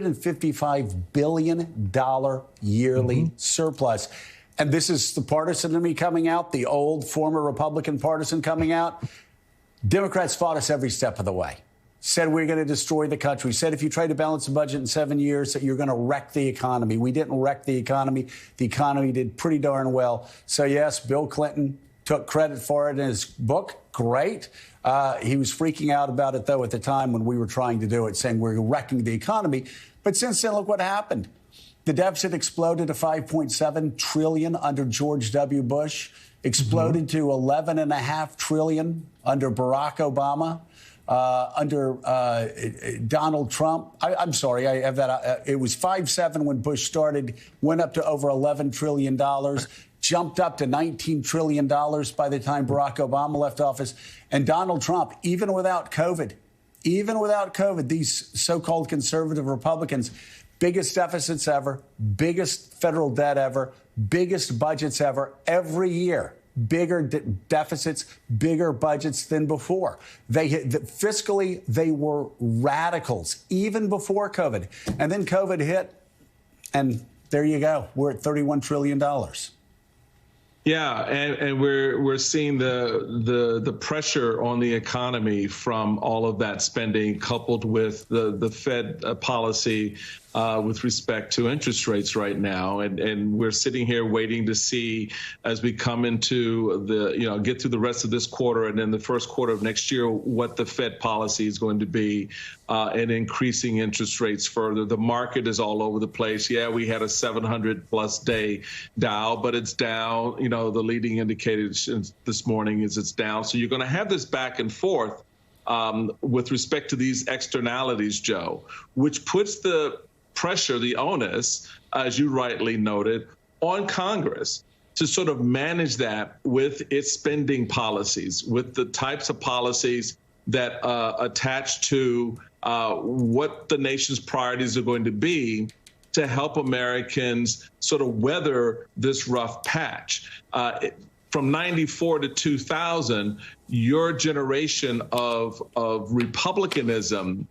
$155 billion yearly surplus. And this is the partisan in me coming out, the old former Republican partisan coming out. Democrats fought us every step of the way. Said we're going to destroy the country. Said if you try to balance the budget in 7 years, that you're going to wreck the economy. We didn't wreck the economy. The economy did pretty darn well. So, yes, Bill Clinton took credit for it in his book. Great. He was freaking out about it, though, at the time when we were trying to do it, saying we're wrecking the economy. But since then, look what happened. The deficit exploded to $5.7 trillion under George W. Bush, exploded to $11.5 trillion under Barack Obama, under Donald Trump. I'm sorry, I have that. It was 5.7 when Bush started, went up to over $11 trillion. Jumped up to $19 trillion by the time Barack Obama left office. And Donald Trump, even without COVID, these so-called conservative Republicans, biggest deficits ever, biggest federal debt ever, biggest budgets ever, every year. Bigger deficits, bigger budgets than before. Fiscally, they were radicals, even before COVID. And then COVID hit, and there you go. We're at $31 trillion. Yeah, and we're seeing the pressure on the economy from all of that spending, coupled with the Fed policy with respect to interest rates right now, and we're sitting here waiting to see as we come into get through the rest of this quarter and then the first quarter of next year what the Fed policy is going to be, and increasing interest rates further. The market is all over the place. Yeah, we had a 700-plus day Dow, but it's down. The leading indicator this morning is it's down. So you're going to have this back and forth with respect to these externalities, Joe, which puts the pressure, the onus, as you rightly noted, on Congress to sort of manage that with its spending policies, with the types of policies that attach to what the nation's priorities are going to be to help Americans sort of weather this rough patch. From 94 to 2000, your generation of republicanism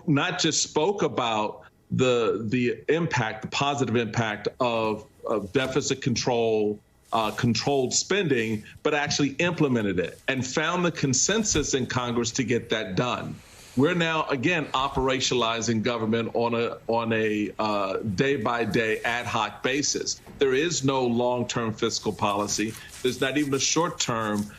not just spoke about the impact, the positive impact of deficit control, controlled spending, but actually implemented it and found the consensus in Congress to get that done. We're now, again, operationalizing government on a day-by-day ad hoc basis. There is no long-term fiscal policy. There's not even a short-term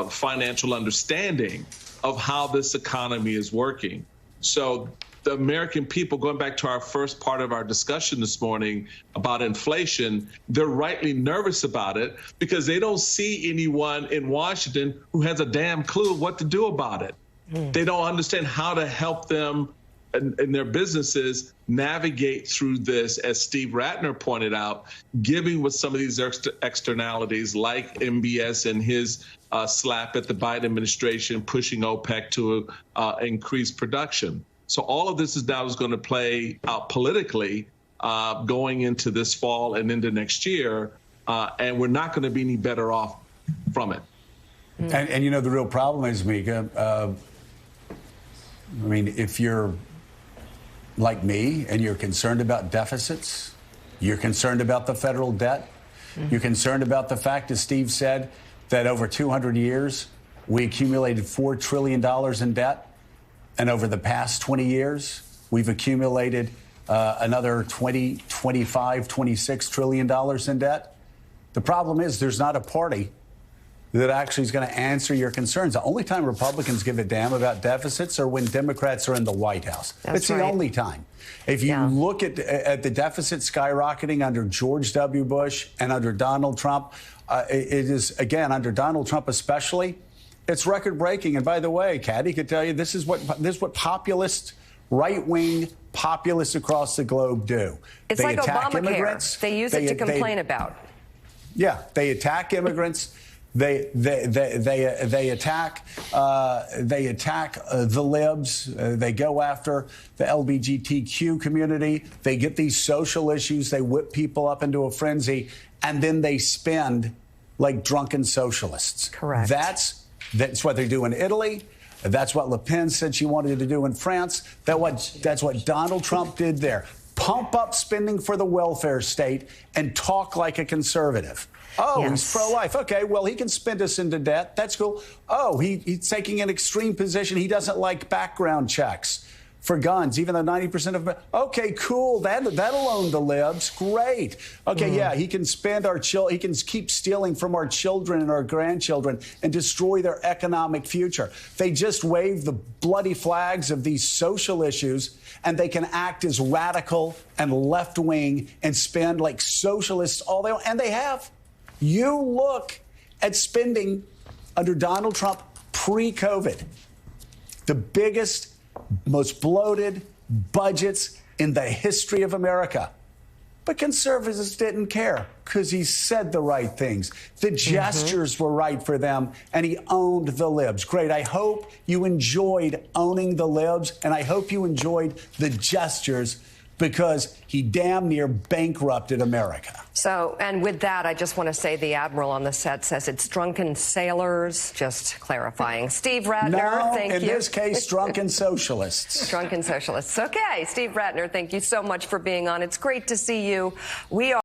financial understanding of how this economy is working. So the American people, going back to our first part of our discussion this morning about inflation, they're rightly nervous about it because they don't see anyone in Washington who has a damn clue what to do about it. They don't understand how to help them and their businesses navigate through this, as Steve Ratner pointed out, giving with some of these externalities like MBS and his slap at the Biden administration, pushing OPEC to increase production. So all of this is going to play out politically going into this fall and into next year, and we're not going to be any better off from it. And the real problem is, Mika, if you're like me and you're concerned about deficits, you're concerned about the federal debt, you're concerned about the fact, as Steve said, that over 200 years, we accumulated $4 trillion in debt. And over the past 20 years, we've accumulated another $20, $25, $26 trillion in debt. The problem is there's not a party that actually is going to answer your concerns. The only time Republicans give a damn about deficits are when Democrats are in the White House. That's the only time. If you look at the deficit skyrocketing under George W. Bush and under Donald Trump, it is, again, under Donald Trump especially, it's record-breaking. And by the way, Caddy could tell you this is what populists, right-wing populists across the globe do. It's like Obamacare. They use it to complain about. Yeah, they attack immigrants. They attack the libs. They go after the LGBTQ community. They get these social issues. They whip people up into a frenzy, and then they spend like drunken socialists. Correct. That's what they do in Italy. That's what Le Pen said she wanted to do in France. That's what Donald Trump did there. Pump up spending for the welfare state and talk like a conservative. Oh, yes. He's pro-life. Okay, well, he can spend us into debt. That's cool. Oh, he's taking an extreme position. He doesn't like background checks for guns, even though 90% of them. Okay, cool. That'll own the libs. Great. Okay, yeah, he can spend our he can keep stealing from our children and our grandchildren and destroy their economic future. They just wave the bloody flags of these social issues, and they can act as radical and left-wing and spend like socialists all they want, and they have. You look at spending under Donald Trump pre-COVID, the biggest, most bloated budgets in the history of America. But conservatives didn't care because he said the right things. The gestures were right for them, and he owned the libs. Great. I hope you enjoyed owning the libs, and I hope you enjoyed the gestures, because he damn near bankrupted America. So, and with that, I just want to say the Admiral on the set says it's drunken sailors, just clarifying. Steve Ratner, thank you. In this case, drunken socialists. Drunken socialists. Okay, Steve Ratner, thank you so much for being on. It's great to see you. We are